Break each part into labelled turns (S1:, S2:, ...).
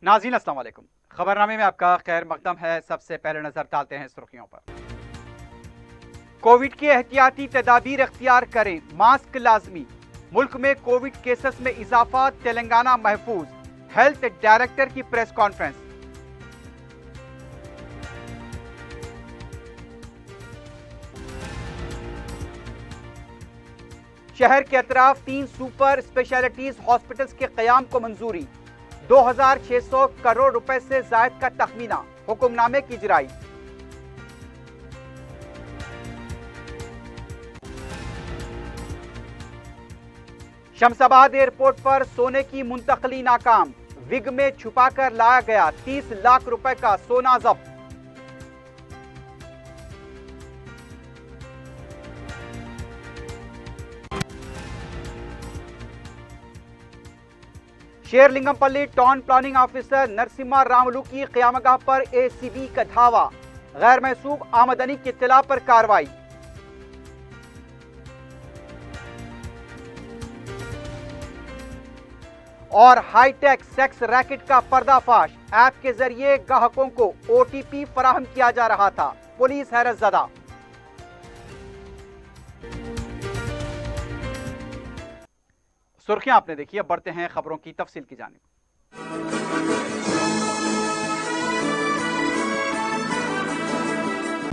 S1: नाज़रीन अस्सलाम वालेकुम। खबरनामे में आपका खैर मकदम है। सबसे पहले नजर डालते हैं सुर्खियों पर। कोविड के एहतियाती तदाबीर अख्तियार करें, मास्क लाजमी। मुल्क में कोविड केसेस में इजाफा, तेलंगाना महफूज। हेल्थ डायरेक्टर की प्रेस कॉन्फ्रेंस। शहर के अतराफ 3 सुपर स्पेशलिटीज हॉस्पिटल्स के कयाम को मंजूरी। 2600 करोड़ रुपए से जायद का तखमीना, हुक्मनामे की इजराई। शमशाबाद एयरपोर्ट पर सोने की मुंतकली नाकाम, विग में छुपाकर लाया गया 30 लाख रुपए का सोना जब्त। Serilingampally town planning officer Narasimha Ramulu की क़यामगाह पर एसीबी का धावा, गैर महसूब आमदनी की इत्तला पर कार्रवाई। और हाईटेक सेक्स रैकेट का पर्दाफाश, ऐप के जरिए ग्राहकों को ओटीपी फराहम किया जा रहा था, पुलिस हैरत ज़दा। सुर्खियां आपने देखी, अब बढ़ते हैं खबरों की तफसील की जानिब।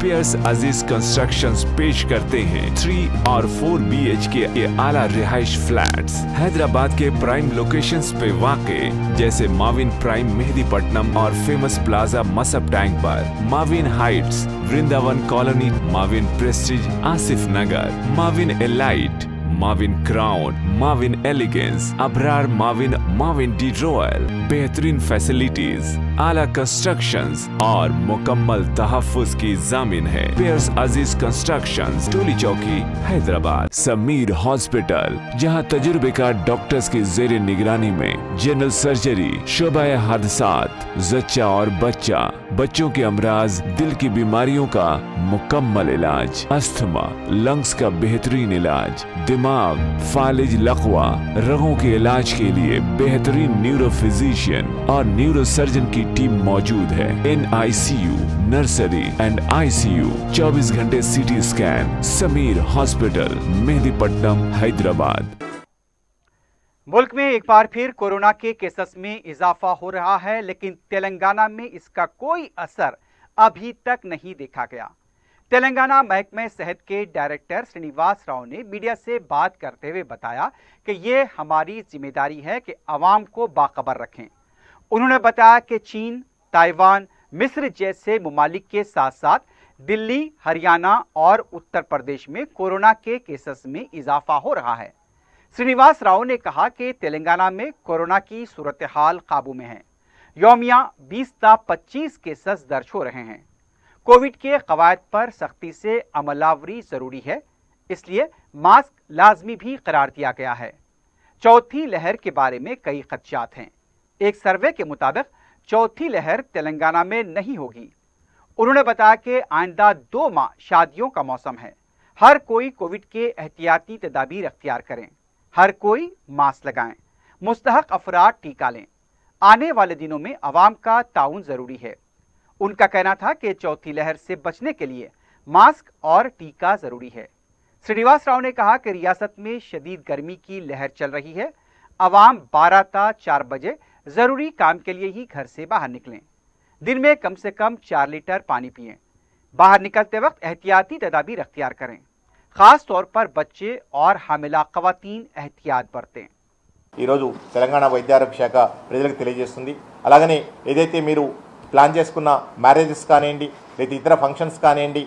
S2: पियर्स अजीज कंस्ट्रक्शंस पेश करते हैं 3 और 4 BHK के आला रिहाइश फ्लैट्स हैदराबाद के प्राइम लोकेशंस पे वाक़े, जैसे माविन प्राइम मेहदीपट्टनम और फेमस प्लाजा मसब टैंक पर, Mavin heights Vrindavan colony, Mavin prestige Asif Nagar, Mavin elite, Mavin crown, Mavin elegance, Abrar Mavin, Mavin de royal. बेहतरीन फैसिलिटीज, आला कंस्ट्रक्शंस और मुकम्मल तहफ्फुज की जामिन है। पियर्स अजीज कंस्ट्रक्शंस, टोली चौकी, हैदराबाद। समीर हॉस्पिटल, जहां तजुर्बेकार डॉक्टर्स की जेर निगरानी में जनरल सर्जरी, शोबा हादसात, जच्चा और बच्चा, बच्चों के अमराज, दिल की बीमारियों का मुकम्मल इलाज, अस्थमा, लंग्स का बेहतरीन इलाज, दिमाग, फालिज, लकवा, रगों के इलाज के लिए बेहतरीन न्यूरो फिजिशियन और न्यूरो सर्जन की टीम मौजूद है। NICU, नर्सरी एंड ICU, 24 घंटे CT scan. Sameer hospital, Mehdipatnam, Hyderabad.
S1: मुल्क में एक बार फिर कोरोना के केसेस में इजाफा हो रहा है, लेकिन तेलंगाना में इसका कोई असर अभी तक नहीं देखा गया। तेलंगाना महकमे सेहत के डायरेक्टर श्रीनिवास राव ने मीडिया से बात करते हुए बताया कि ये हमारी जिम्मेदारी है कि आवाम को बाखबर रखें। उन्होंने बताया कि चीन, ताइवान, मिस्र जैसे ममालिक के साथ साथ दिल्ली, हरियाणा और उत्तर प्रदेश में कोरोना के केसेस में इजाफा हो रहा है। श्रीनिवास राव ने कहा कि तेलंगाना में कोरोना की सूरत हाल काबू में है। यौमिया 20 ता 25 केसेस दर्ज हो रहे हैं। कोविड के कवायद पर सख्ती से अमलावरी जरूरी है, इसलिए मास्क लाजमी भी करार दिया गया है। चौथी लहर के बारे में कई खदशात हैं। एक सर्वे के मुताबिक चौथी लहर तेलंगाना में नहीं होगी। उन्होंने बताया कि आइंदा 2 माह शादियों का मौसम है। हर कोई कोविड के एहतियाती तदाबीर अख्तियार करें, हर कोई मास्क लगाएं, मुस्तहक अफराद टीका लें। आने वाले दिनों में आवाम का ताउन जरूरी है। उनका कहना था कि चौथी लहर से बचने के लिए मास्क और टीका जरूरी है। श्रीनिवास राव ने कहा कि रियासत में शदीद गर्मी की लहर चल रही है। आवाम 12 ता 4 बजे जरूरी काम के लिए ही घर से बाहर निकलें। दिन में कम से कम 4 लीटर पानी पिएं। बाहर निकलते वक्त एहतियाती तदाबीर अख्तियार करें। खास तौर पर बच्चे और हामिला खवातीन एहतियात बरतें।
S3: ఈరోజు తెలంగాణ వైద్య ఆరోగ్య శాఖ ప్రజలకు తెలియజేస్తుంది. అలాగనే ఏదైతే మీరు ప్లాన్ చేసుకున్న మ్యారేజెస్ కానివ్వండి, లేదా ఇతర ఫంక్షన్స్ కానివ్వండి,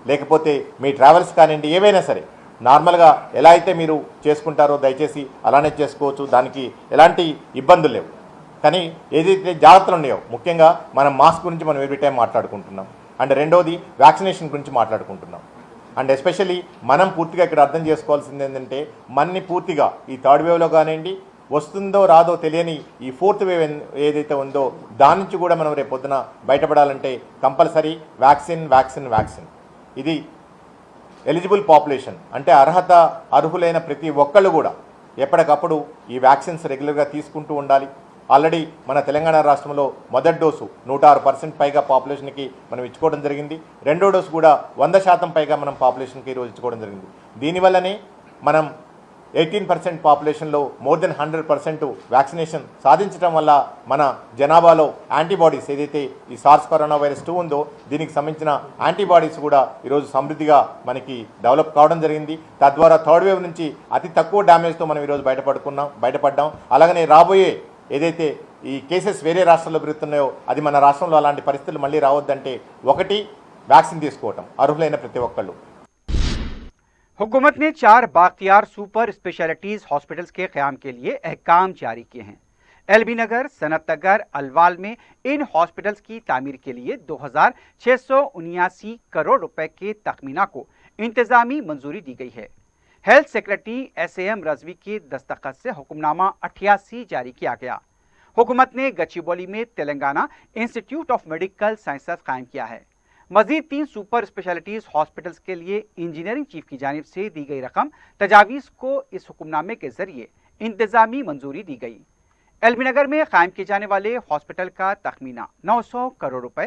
S3: లేకపోతే మీ ట్రావెల్స్ కానివ్వండి, ఏవైనా సరే నార్మల్గా ఎలా అయితే మీరు చేసుకుంటారో దయచేసి అలానే చేసుకోవచ్చు. దానికి ఎలాంటి ఇబ్బందులు లేవు. కానీ ఏదైతే జాగ్రత్తలు ఉన్నాయో, ముఖ్యంగా మనం మాస్క్ గురించి మనం ఎవ్రీ టైం మాట్లాడుకుంటున్నాం. అండ్ రెండోది వ్యాక్సినేషన్ గురించి మాట్లాడుకుంటున్నాం. అండ్ ఎస్పెషల్లీ మనం పూర్తిగా ఇక్కడ అర్థం చేసుకోవాల్సింది ఏంటంటే, మనని పూర్తిగా ఈ 3rd వేవ్లో కానివ్వండి, వస్తుందో రాదో తెలియని ఈ 4th వేవ్ ఏదైతే ఉందో దాని నుంచి కూడా మనం రేపు పొద్దున బయటపడాలంటే కంపల్సరీ వ్యాక్సిన్. ఇది ఎలిజిబుల్ పాపులేషన్ అంటే అర్హులైన ప్రతి ఒక్కళ్ళు కూడా ఎప్పటికప్పుడు ఈ వ్యాక్సిన్స్ రెగ్యులర్గా తీసుకుంటూ ఉండాలి. ఆల్రెడీ మన తెలంగాణ రాష్ట్రంలో మొదటి డోసు 106% పైగా పాపులేషన్కి మనం ఇచ్చుకోవడం జరిగింది. రెండో డోసు కూడా 100% పైగా మనం పాపులేషన్కి ఈరోజు ఇచ్చుకోవడం జరిగింది. దీనివల్లనే మనం 18% పాపులేషన్లో మోర్ దెన్ 100% వ్యాక్సినేషన్ సాధించడం వల్ల మన జనాభాలో యాంటీబాడీస్ ఏదైతే ఈ సార్స్ కరోనా వైరస్ 2 ఉందో దీనికి సంబంధించిన యాంటీబాడీస్ కూడా ఈరోజు సమృద్ధిగా మనకి డెవలప్ కావడం జరిగింది. తద్వారా థర్డ్ వేవ్ నుంచి అతి తక్కువ డ్యామేజ్తో మనం ఈరోజు బయటపడ్డాం. అలాగనే రాబోయే ఏదైతే ఈ కేసెస్ వేరే రాష్ట్రాల్లో పెరుగుతున్నాయో అది మన రాష్ట్రంలో అలాంటి పరిస్థితులు మళ్ళీ రావద్దంటే ఒకటి వ్యాక్సిన్ తీసుకోవటం అర్హులైన ప్రతి ఒక్కళ్ళు.
S1: हुकूमत ने 4 बाख्तियार सुपर स्पेशलिटीज हॉस्पिटल्स के क़याम के लिए अहकाम जारी किए हैं। एलबी नगर, सनत नगर, अलवाल में इन हॉस्पिटल्स की तामीर के लिए 2679 करोड़ रुपए के तखमीना को इंतजामी मंजूरी दी गई है। हेल्थ सेक्रेटरी SAM रजवी के दस्तखत से हुक्मनामा 88 जारी किया गया। हुकूमत ने गच्चीबौली में Telangana institute of medical sciences कायम किया है। मजीद 3 सुपर स्पेशलिटीज हॉस्पिटल्स के लिए इंजीनियरिंग चीफ की जानिब से दी गई रकम तजावीज़ को इस हुक्मनामे के जरिए इंतजामी मंजूरी दी गई। एलबी नगर में कायम किए जाने वाले हॉस्पिटल का तखमीना 900 करोड़ रुपए,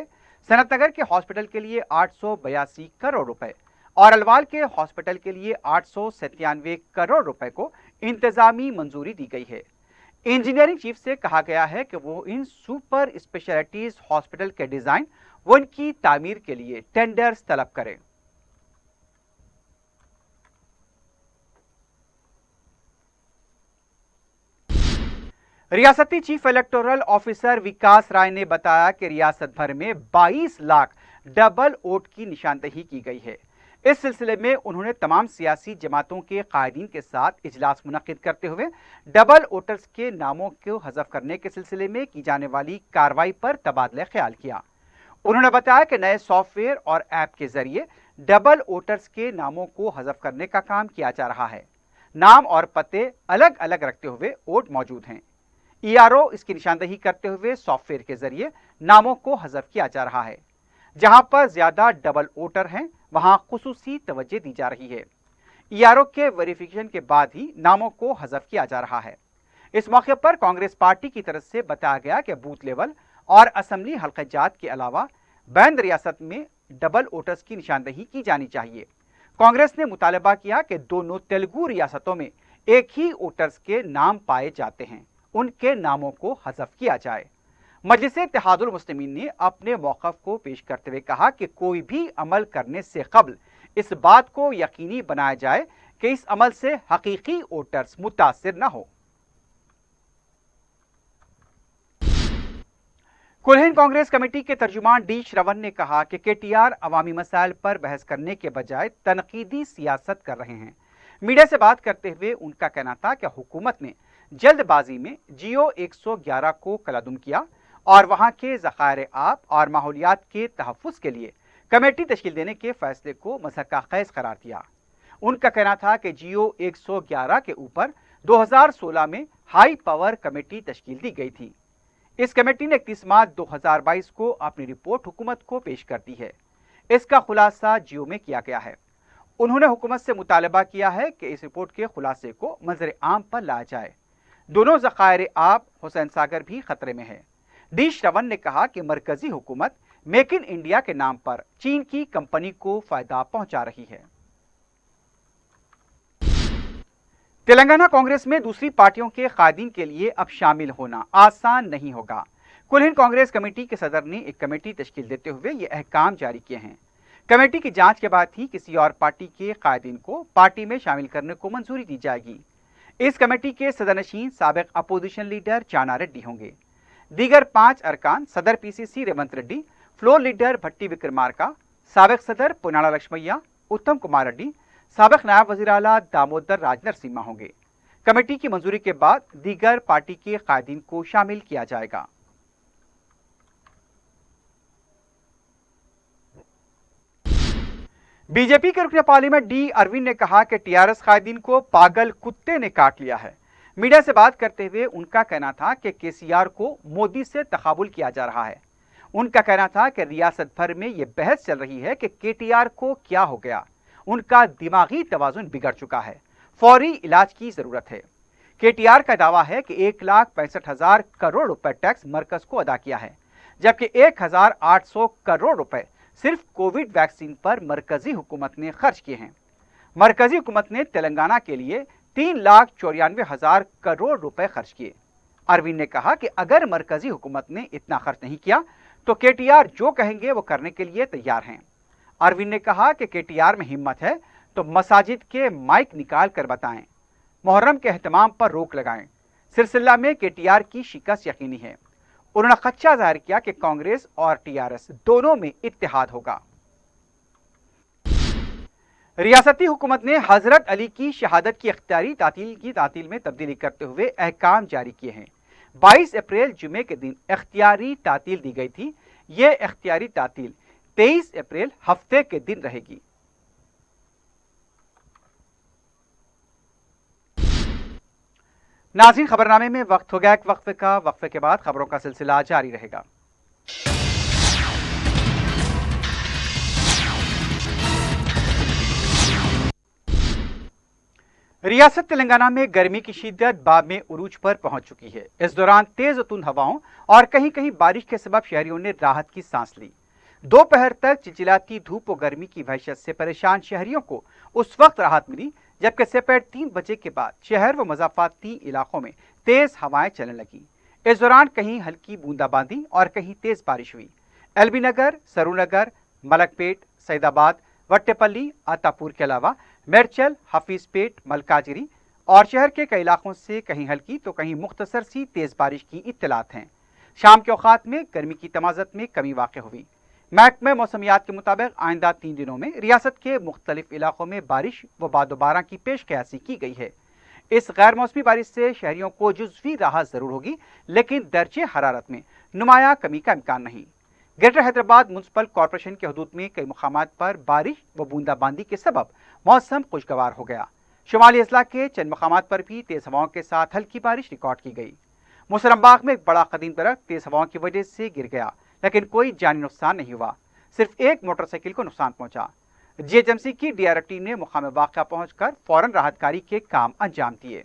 S1: सनत नगर के हॉस्पिटल के लिए 882 करोड़ रुपए और अलवाल के हॉस्पिटल के लिए 897 करोड़ रुपए को इंतजामी मंजूरी दी गई है। इंजीनियरिंग चीफ से कहा गया है कि वो इन सुपर स्पेशलिटीज हॉस्पिटल के डिजाइन व उनकी तामीर के लिए टेंडर्स तलब करें। रियासती चीफ इलेक्टोरल ऑफिसर विकास राय ने बताया कि रियासत भर में 22 लाख डबल वोट की निशानदही की गई है। इस सिलसिले में उन्होंने तमाम सियासी जमातों के कायदीन के साथ इजलास मुनक्किद करते हुए डबल वोटर्स के नामों को हज़फ करने के सिलसिले में की जाने वाली कार्रवाई पर तबादला ख्याल किया। उन्होंने बताया कि नए सॉफ्टवेयर और ऐप के जरिए डबल वोटर्स के नामों को हज़फ करने का काम किया जा रहा है। नाम और पते अलग अलग रखते हुए वोट मौजूद हैं। ERO इसकी निशानदही करते हुए सॉफ्टवेयर के जरिए नामों को हज़फ किया जा रहा है। जहां पर ज्यादा डबल वोटर हैं वहां खुसूसी तवज्जो दी जा रही है। ERO के वेरिफिकेशन के बाद ही नामों को हज़फ किया जा रहा है। इस मौके पर कांग्रेस पार्टी की तरफ से बताया गया कि बूथ लेवल और असम्बली हल्का जात के अलावा बैंड रियासत में डबल वोटर्स की निशानदही की जानी चाहिए। कांग्रेस ने मुतालबा किया कि दोनों तेलुगु रियासतों में एक ही वोटर्स के नाम पाए जाते हैं, उनके नामों को हज़फ किया जाए। मजलिस इत्तेहादुल मुस्लिमीन ने अपने मौक़िफ़ को पेश करते हुए कहा कि कोई भी अमल करने से कबल इस बात को यकीनी बनाया जाए कि इस अमल से हकीकी वोटर्स मुतासिर न हो। कुल हिंद कांग्रेस कमेटी के तर्जुमान डी श्रवण ने कहा कि KTR अवामी मसाइल पर बहस करने के बजाय तनकीदी सियासत कर रहे हैं। मीडिया से बात करते हुए उनका कहना था कि हुकूमत ने जल्दबाजी में जियो 111 को कलादुम किया और वहां के ज़खायर आब और माहौलियात के तहफ़्फ़ुज़ के लिए कमेटी तश्कील देने के फैसले को मज़हक़ा ख़ैज़ करार दिया। उनका कहना था कि जियो 111 के ऊपर 2016 में हाई पावर कमेटी तश्कील दी गई थी। इस कमेटी ने 31 मार्च 2022 को अपनी रिपोर्ट हुकूमत को पेश कर दी है। इसका खुलासा जियो में किया गया है। उन्होंने हुकूमत से मुतालबा किया है कि इस रिपोर्ट के खुलासे को मंजर आम पर लाया जाए। दोनों ज़खायर आब हुसैन सागर भी खतरे में है। डी श्रवण ने कहा कि मरकजी हुकूमत मेक इन इंडिया के नाम पर चीन की कंपनी को फायदा पहुंचा रही है। तेलंगाना कांग्रेस में दूसरी पार्टियों के कायदीन के लिए अब शामिल होना आसान नहीं होगा। कुल हिंद कांग्रेस कमेटी के सदर ने एक कमेटी तश्कील देते हुए ये अहकाम जारी किए हैं। कमेटी की जांच के बाद ही किसी और पार्टी के कायदीन को पार्टी में शामिल करने को मंजूरी दी जाएगी। इस कमेटी के सदरनशीन साबिक अपोजिशन लीडर चाना रेड्डी होंगे। दीगर 5 अरकान सदर PCC Revanth Reddy, floor leader Bhatti Vikramarka, साबिक सदर पुनाला लक्ष्मैया, उत्तम कुमार रेड्डी, साबिक नायब वज़ीर आला दामोदर राज नरसिम्हा होंगे। कमेटी की मंजूरी के बाद दीगर पार्टी के कायदीन को शामिल किया जाएगा। बीजेपी के रुकने पार्लियामेंट डी अरविंद ने कहा कि TRS कायदीन को पागल कुत्ते ने काट लिया है। मीडिया से बात करते हुए उनका कहना था कि KCR को मोदी से तकाबुल किया जा रहा है। उनका कहना था कि रियासत भर में यह बहस चल रही है कि KTR को क्या हो गया, उनका दिमागी तवाज़ुन बिगड़ चुका है, फौरी इलाज की जरूरत है। KTR का दावा है कि 1,65,000 करोड़ रुपए टैक्स मरकज को अदा किया है, जबकि 1,800 करोड़ रुपए सिर्फ कोविड वैक्सीन पर मरकजी हुकूमत ने खर्च किए हैं। मरकजी हुकूमत ने तेलंगाना के लिए 3,94,000 करोड़ रुपए खर्च किए। अरविंद ने कहा कि अगर मरकजी हुकूमत ने इतना खर्च नहीं किया तो KTR जो कहेंगे वो करने के लिए तैयार हैं। अरविंद ने कहा कि KTR में हिम्मत है तो मसाजिद के माइक निकाल कर बताएं, मुहर्रम के एहतमाम पर रोक लगाएं। सिलसिला में KTR की शिकस्त यकीनी है। उन्होंने खदशा जाहिर किया कि कांग्रेस और TRS दोनों में इत्तेहाद होगा। रियासती हुकूमत ने हजरत अली की शहादत की इख्तियारी तातील में तब्दीली करते हुए अहकाम जारी किए हैं। 22 अप्रैल जुमे के दिन इख्तियारी तातील दी गई थी। यह इख्तियारी तातील 23 अप्रैल हफ्ते के दिन रहेगी। नाज़रीन, खबरनामे में वक्त हो गया एक वक्फे का। वक्फे के बाद खबरों का सिलसिला जारी रहेगा। रियासत तेलंगाना में गर्मी की शिद्दत बाब में उरूज पर पहुंच चुकी है। इस दौरान तेज तुंद हवाओं और कहीं कहीं बारिश के सबब शहरियों ने राहत की सांस ली। दोपहर तक चिलचिलाती धूप और गर्मी की वहशत से परेशान शहरियों को उस वक्त राहत मिली जबकि दोपहर 3 बजे के बाद शहर व मज़ाफ़ाती इलाकों में तेज हवाएं चलने लगी। इस दौरान कहीं हल्की बूंदाबांदी और कहीं तेज बारिश हुई। एलबी नगर, सरूनगर, मलकपेट, सैदाबाद, वट्टेपल्ली, आतापुर के अलावा मेरचल, हफीजपेट, मलकाजिरी और शहर के कई इलाकों से कहीं हल्की तो कहीं मुख्तसर सी तेज बारिश की इत्तलात हैं। शाम के औकात में गर्मी की तमाज़त में कमी वाक़ हुई। महकमे मौसमियात के मुताबिक आइंदा 3 दिनों में रियासत के मुख्तलिफ इलाकों में बारिश व बादोबारा की पेशकयासी की गई है। इस गैर मौसमी बारिश से शहरियों को जुज़वी राहत जरूर होगी, लेकिन दर्जे हरारत में नुमाया कमी का इम्कान नहीं। ग्रेटर हैदराबाद म्युनिसिपल कॉरपोरेशन के हदूद में कई मुकामात पर बारिश व बूंदाबांदी के सबब मौसम खुशगवार हो गया। शुमाली अजला के चंद मुकामात पर भी तेज हवाओं के साथ हल्की बारिश रिकॉर्ड की गई। मुसरमबाग में एक बड़ा कदीम दरख्त तेज हवाओं की वजह से गिर गया, लेकिन कोई जानी नुकसान नहीं हुआ। सिर्फ एक मोटरसाइकिल को नुकसान पहुंचा। GHMC की DRT ने मुकाम वाक़या पहुंचकर फौरन राहतकारी के काम अंजाम दिए।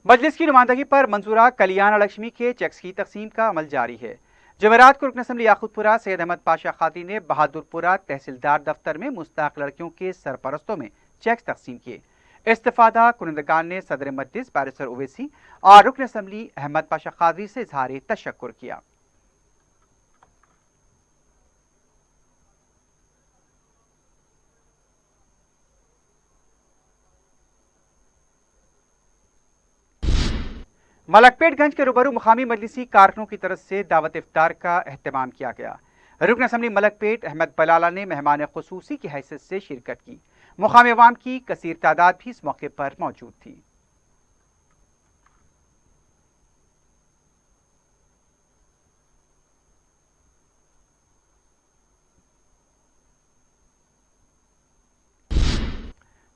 S1: मजलिस की नुमाइंदगी पर मंजूरा कल्याण लक्ष्मी के चेक्स की तकसीम का अमल जारी है। जमेरात को रुकन असम्बली याकूतपुरा सैयद अहमद पाशा खादी ने बहादुरपुरा तहसीलदार दफ्तर में मुस्तहक लड़कियों के सरपरस्तों में चेक्स तकसीम किए। इस्तिफादा कुनंदगान ने सदर मजलिस बैरिस्टर ओवैसी और रुकन असम्बली अहमद पाशा खादी से इजहार तशक्कुर किया। मलकपेटगंज के रूबरू मुकामी मजलिसी कारकुनों की तरफ से दावत इफ्तार का एहतमाम किया गया। रुकन असम्बली मलकपेट अहमद बलाला ने मेहमान खुसूसी की हैसियत से शिरकत की। मुकामी अवाम की कसीर तादाद भी इस मौके पर मौजूद थी।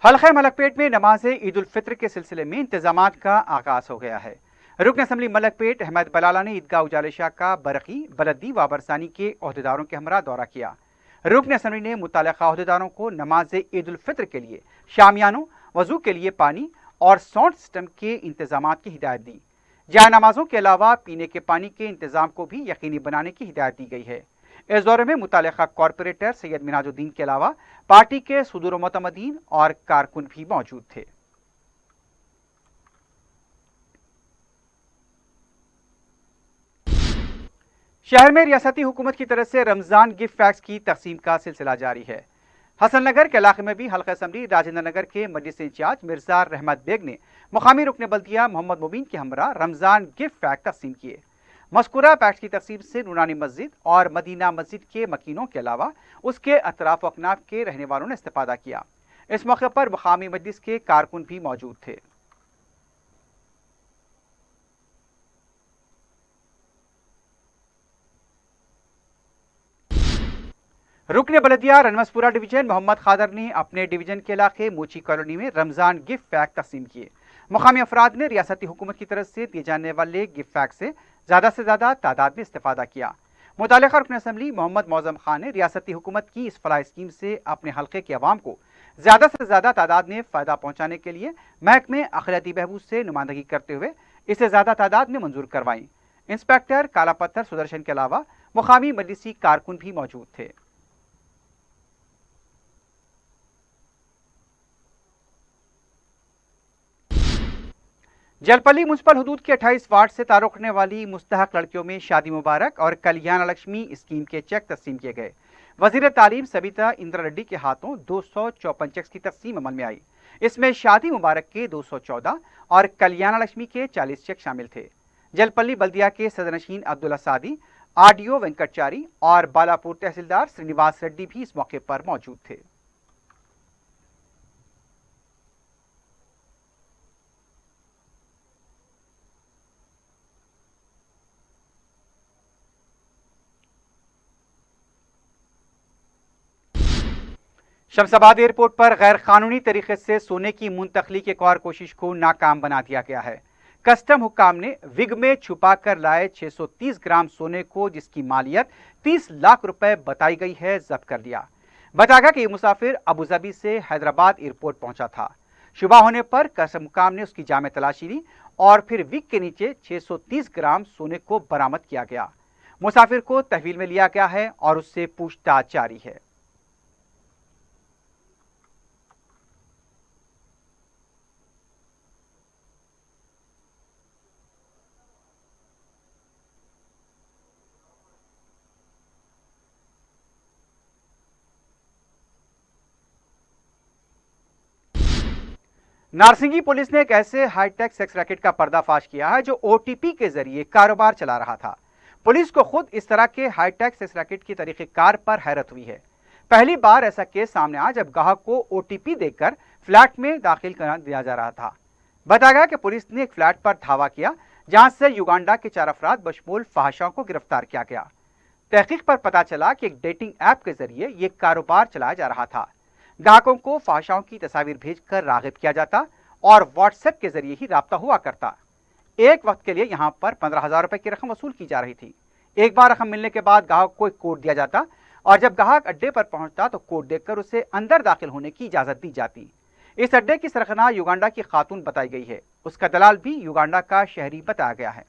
S1: हल्का मलकपेट में नमाज ईद उल फित्र के सिलसिले में इंतजामात का आगाज हो गया है। रुकन असम्बली मलकपेट अहमद बलाला ने ईदगाह उजालिशा का बरकी, बलदी व बरसानी के अहदेदारों के हमरा दौरा किया। रुकन असम्बली ने मुतल्लिका अहदेदारों को नमाज ईद उल फित्र के लिए शामियानों, वजू के लिए पानी और साउंड सिस्टम के इंतजामात की हिदायत दी। जहाँ नमाजों के अलावा पीने के पानी के इंतजाम को भी यकीनी बनाने की हिदायत दी गई है। इस दौरे में मुतल्लिका कॉरपोरेटर सैयद मिनाजुद्दीन के अलावा पार्टी के सुदूर मोतमदीन और कारकुन भी मौजूद थे। शहर में रियासती हुकूमत की तरफ से रमजान गिफ्ट पैक्स की तकसीम का सिलसिला जारी है। हसन नगर के इलाके में भी हल्का असम्बली राजेंद्र नगर के मजलिस इंचार्ज मिर्जा रहमत बेग ने मुकामी रुकन बल्दिया मोहम्मद मुबीन के हमरा रमजान गिफ्ट पैक तकसीम किए। मस्कुरा पैक्स की तकसीम से नूरानी मस्जिद और मदीना मस्जिद के मकीनों के अलावा उसके अतराफ अकनाफ के रहने वालों ने इस्तेफादा किया। इस मौके पर मुकामी मजलिस के कारकुन भी मौजूद थे। रुकन बलदिया रनमसपुरा डिवीजन मोहम्मद खादर ने अपने डिवीजन के इलाके मोची कॉलोनी में रमजान गिफ्ट पैक तकसीम किए। मुकामी अफराद ने रियासती हुकूमत की तरफ से दिए जाने वाले गिफ्ट पैक से ज़्यादा से ज़्यादा तादाद में इस्तेफादा किया। मुतालिका रुकन असम्बली मोहम्मद मौज़म खान ने रियासती हुकूमत की इस फलाह स्कीम से अपने हल्के के अवाम को ज़्यादा से ज़्यादा तादाद में फ़ायदा पहुँचाने के लिए महकमे अखिलती बहबूद से नुमाइंदगी करते हुए इसे ज़्यादा तादाद में मंजूर करवाई। इंस्पेक्टर काला पत्थर सुदर्शन के अलावा मुकामी मजलिसी कारकुन भी मौजूद थे। जलपल्ली म्युनिसिपल हुदूद के 28 वार्ड से ताल्लुक़ रखने वाली मुस्तहक लड़कियों में शादी मुबारक और कल्याण लक्ष्मी स्कीम के चेक तस्लीम किए गए। वजीर तालीम सबिता इंदिरा रेड्डी के हाथों 254 चेक्स की तकसीम अमल में आई। इसमें शादी मुबारक के 214 और कल्याण लक्ष्मी के 40 चेक शामिल थे। जलपल्ली बल्दिया के सदरनशीन अब्दुल्ला सादी, आरडीओ वेंकटचारी और बालापुर तहसीलदार श्रीनिवास रेड्डी भी इस मौके पर मौजूद थे। शमशाबाद एयरपोर्ट पर गैर कानूनी तरीके से सोने की मुंतकली की एक और कोशिश को नाकाम बना दिया गया है। कस्टम हुक्काम ने विग में छुपा कर लाए 630 ग्राम सोने को, जिसकी मालियत 30 लाख रुपए बताई गई है, जब्त कर लिया। बताया गया कि ये मुसाफिर अबूधाबी से हैदराबाद एयरपोर्ट पहुंचा था। शुबा होने पर कस्टम हुक्काम ने उसकी जामे तलाशी ली और फिर विग के नीचे 630 ग्राम सोने को बरामद किया गया। मुसाफिर को तहवील में लिया गया है और उससे पूछताछ जारी है। नारसिंगी पुलिस ने एक ऐसे हाईटेक सेक्स रैकेट का पर्दाफाश किया है जो ओटीपी के जरिए कारोबार चला रहा था। पुलिस को खुद इस तरह के हाईटेक सेक्स रैकेट की तरीक़ेकार पर हैरत हुई है। पहली बार ऐसा केस सामने आया जब ग्राहक को ओटीपी देकर फ्लैट में दाखिल करा दिया जा रहा था। बताया गया कि पुलिस ने एक फ्लैट पर धावा किया जहां से युगांडा के 4 अफराद बशमूल फहाशाओं को गिरफ्तार किया गया। तहकीक पर पता चला कि एक डेटिंग ऐप के जरिए यह कारोबार चलाया जा रहा था। ग्राहकों को फहाशाओं की तस्वीर भेजकर रागिब किया जाता और व्हाट्सएप के जरिए ही राब्ता हुआ करता। एक वक्त के लिए यहां पर 15,000 रुपए की रकम वसूल की जा रही थी। एक बार रकम मिलने के बाद ग्राहक को एक कोड दिया जाता और जब ग्राहक अड्डे पर पहुंचता तो कोड देखकर उसे अंदर दाखिल होने की इजाजत दी जाती। इस अड्डे की सरगना युगांडा की खातून बताई गई है। उसका दलाल भी युगांडा का शहरी बताया गया है।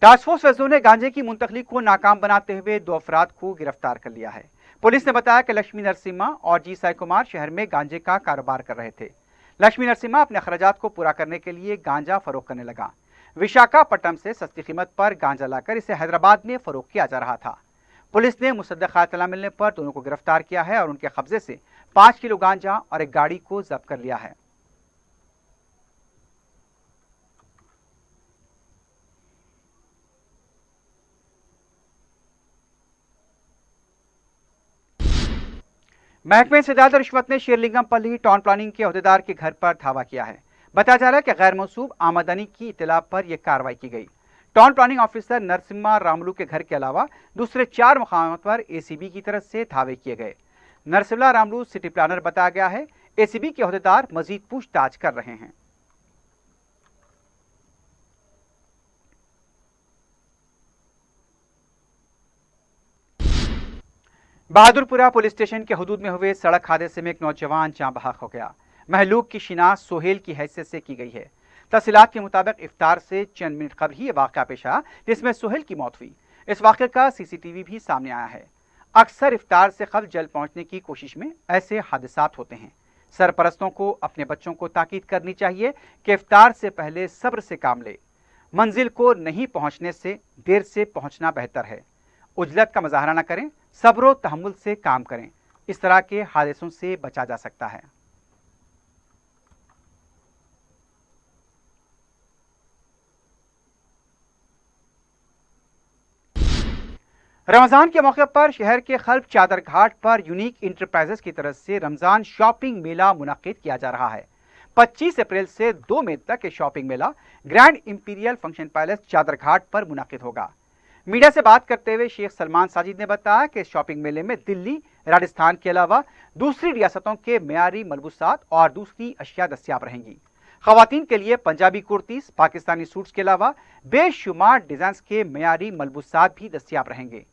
S1: टास्क फोर्स वेजो ने गांजे की मुंतकली को नाकाम बनाते हुए 2 अफराद को गिरफ्तार कर लिया है। पुलिस ने बताया कि लक्ष्मी नरसिम्हा और जी साई कुमार शहर में गांजे का कारोबार कर रहे थे। लक्ष्मी नरसिम्हा अपने अखराजात को पूरा करने के लिए गांजा फरोख्त करने लगा। विशाखापट्टनम से सस्ती कीमत पर गांजा लाकर इसे हैदराबाद में फरोख्त किया जा रहा था। पुलिस ने मुसद्दक़ इत्तला मिलने पर दोनों को गिरफ्तार किया है और उनके कब्जे से 5 किलो गांजा और एक गाड़ी को जब्त कर लिया है। महकमे इंसदाद और रिश्वत ने शेरलिंगमपल्ली टाउन प्लानिंग के अहदेदार के घर पर धावा किया है। बताया जा रहा है कि गैर मौसूब आमदनी की इत्तला पर यह कार्रवाई की गई। Town planning officer Narasimha Ramulu के घर के अलावा दूसरे 4 मकामात पर एसीबी की तरफ से धावे किए गए। नरसिम्हा रामलू सिटी प्लानर बताया गया है। एसीबी के अहदेदार मजीद पूछताछ कर रहे हैं। बहादुरपुरा पुलिस स्टेशन के हुदूद में हुए सड़क हादसे में एक नौजवान जाँ बहक हो गया। महलूक की शिनाख्त सोहेल की हैसियत से की गई है। तफसीलात के मुताबिक इफ्तार से चंद मिनट कबल ही यह वाक़या पेश आया जिसमें सोहेल की मौत हुई। इस वाक़े का सीसीटीवी भी सामने आया है। अक्सर इफ्तार से कबल जल्द पहुंचने की कोशिश में ऐसे हादसात होते हैं। सरपरस्तों को अपने बच्चों को ताकीद करनी चाहिए कि इफ्तार से पहले सब्र से काम ले। मंजिल को नहीं पहुंचने से देर से पहुंचना बेहतर है। उजलत का मुजाहरा न करें, सब्र और तहम्मुल से काम करें। इस तरह के हादसों से बचा जा सकता है। रमजान के मौके पर शहर के खल्फ चादर घाट पर यूनिक इंटरप्राइजेस की तरफ से रमजान शॉपिंग मेला मुनक्किद किया जा रहा है। 25 अप्रैल से 2 मई तक ये शॉपिंग मेला ग्रैंड इंपीरियल फंक्शन पैलेस चादर घाट पर मुनक्किद होगा। मीडिया से बात करते हुए शेख सलमान साजिद ने बताया कि इस शॉपिंग मेले में दिल्ली, राजस्थान के अलावा दूसरी रियासतों के मयारी मलबूसात और दूसरी अशिया दस्तियाब रहेंगी। खवातीन के लिए पंजाबी कुर्तीज, पाकिस्तानी सूट्स के अलावा बेशुमार डिजाइन्स के मयारी मलबूसात भी दस्तियाब रहेंगे।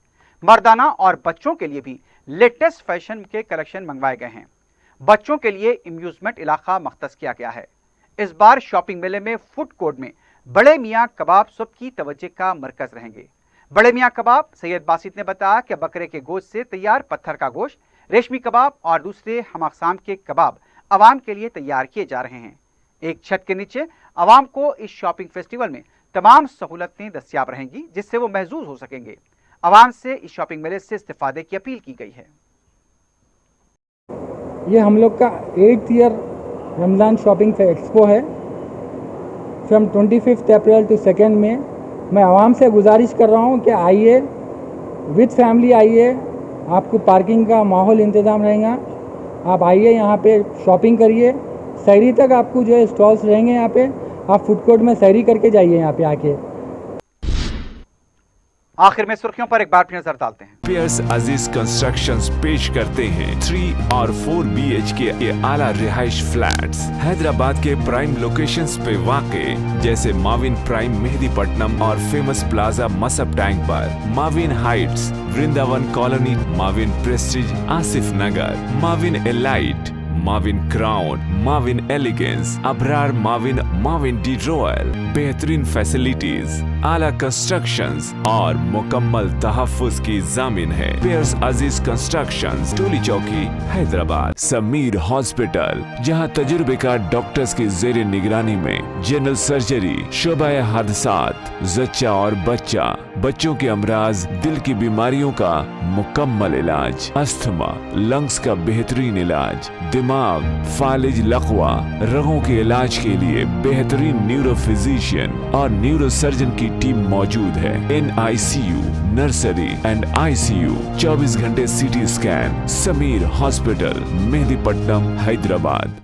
S1: मर्दाना और बच्चों के लिए भी लेटेस्ट फैशन के कलेक्शन मंगवाए गए हैं। बच्चों के लिए अम्यूजमेंट इलाका मख्तस किया गया है। इस बार शॉपिंग मेले में फूड कोर्ट में बड़े मियाँ कबाब सबकी तवज्जो का मरकज रहेंगे। बड़े मियाँ कबाब सैयद बासित ने बताया कि बकरे के गोश्त से तैयार पत्थर का गोश्त, रेशमी कबाब और दूसरे हम अक़साम के कबाब आवाम के लिए तैयार किए जा रहे हैं। एक छत के नीचे आवाम को इस शॉपिंग फेस्टिवल में तमाम सहूलतें दस्तियाब रहेंगी, जिससे वो महजूज हो सकेंगे। आवाम से इस शॉपिंग मेले से इस्तिफादे की अपील की गई है।
S4: ये हम लोग का 8th year Ramzan shopping expo है। फ्रॉम 25 अप्रैल टू 2 मई। मैं आवाम से गुजारिश कर रहा हूँ कि आइए, विद फैमिली आइए, आपको पार्किंग का माहौल इंतज़ाम रहेगा। आप आइए, यहाँ पे शॉपिंग करिए। सहरी तक आपको जो है स्टॉल्स रहेंगे यहाँ पे, आप फूड कोर्ट में सहरी करके जाइए यहाँ पे आके।
S1: आखिर में सुर्खियों पर एक बार फिर नजर डालते हैं।
S2: पियर्स अजीज कंस्ट्रक्शंस पेश करते हैं 3 और 4 BHK के आला रिहाइश फ्लैट्स हैदराबाद के प्राइम लोकेशंस पे वाक़े, जैसे माविन प्राइम मेहदीपट्टनम और फेमस प्लाजा मसब टैंक पर, Mavin heights Vrindavan colony, Mavin prestige Asif Nagar, Mavin elite, Mavin crown, Mavin elegance, Abrar Mavin, Mavin de royal. बेहतरीन फैसिलिटीज, आला कंस्ट्रक्शंस और मुकम्मल तहफ्फुज की जामिन है। पियर्स अजीज कंस्ट्रक्शंस, टोली चौकी, हैदराबाद। समीर हॉस्पिटल, जहां तजुर्बेकार डॉक्टर्स की जेर निगरानी में जनरल सर्जरी, शोबा हादसात, जच्चा और बच्चा, बच्चों के अमराज, दिल की बीमारियों का मुकम्मल इलाज, अस्थमा, लंग्स का बेहतरीन इलाज, दिमाग, फालिज, लकवा, रगों के इलाज के लिए बेहतरीन न्यूरो फिजिशियन और न्यूरो सर्जन की टीम मौजूद है। NICU, नर्सरी एंड ICU, 24 घंटे CT scan. Sameer hospital, Mehdipatnam, Hyderabad.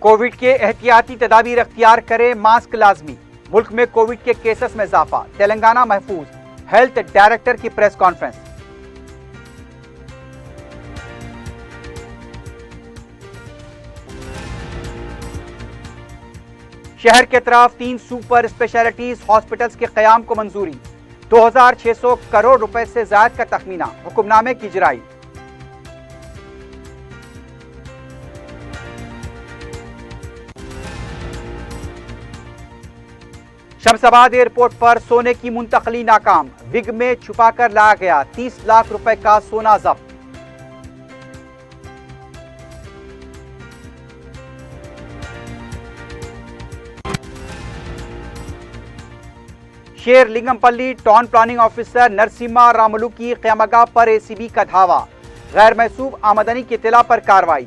S1: Covid के एहतियाती तदाबीर अख्तियार करें, मास्क लाजमी। मुल्क में कोविड के केसेस में इजाफा, तेलंगाना महफूज। हेल्थ डायरेक्टर की प्रेस कॉन्फ्रेंस। शहर के तरफ 3 सुपर स्पेशलिटीज हॉस्पिटल्स के क़याम को मंजूरी। 2600 करोड़ रुपए से ज्यादा का तखमीना, हुक्मनामे की इजराई। शमशाबाद एयरपोर्ट पर सोने की मुंतकली नाकाम, विग में छुपाकर लाया गया 30 लाख रुपए का सोना जब्त। शेर Lingampally town planning officer Narasimha Ramulu की क़यामगाह पर ACB का धावा, गैर महसूब आमदनी की इत्तला पर कार्रवाई।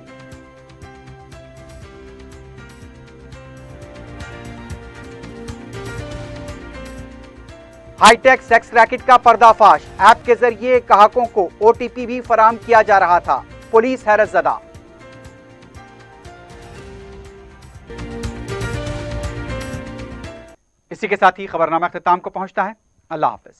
S1: हाईटेक सेक्स रैकेट का पर्दाफाश, ऐप के जरिए ग्राहकों को OTP भी फराहम किया जा रहा था, पुलिस हैरत ज़दा। इसी के साथ ही खबरनामा अख्तिताम को पहुंचता है। अल्लाह हाफ़िज़।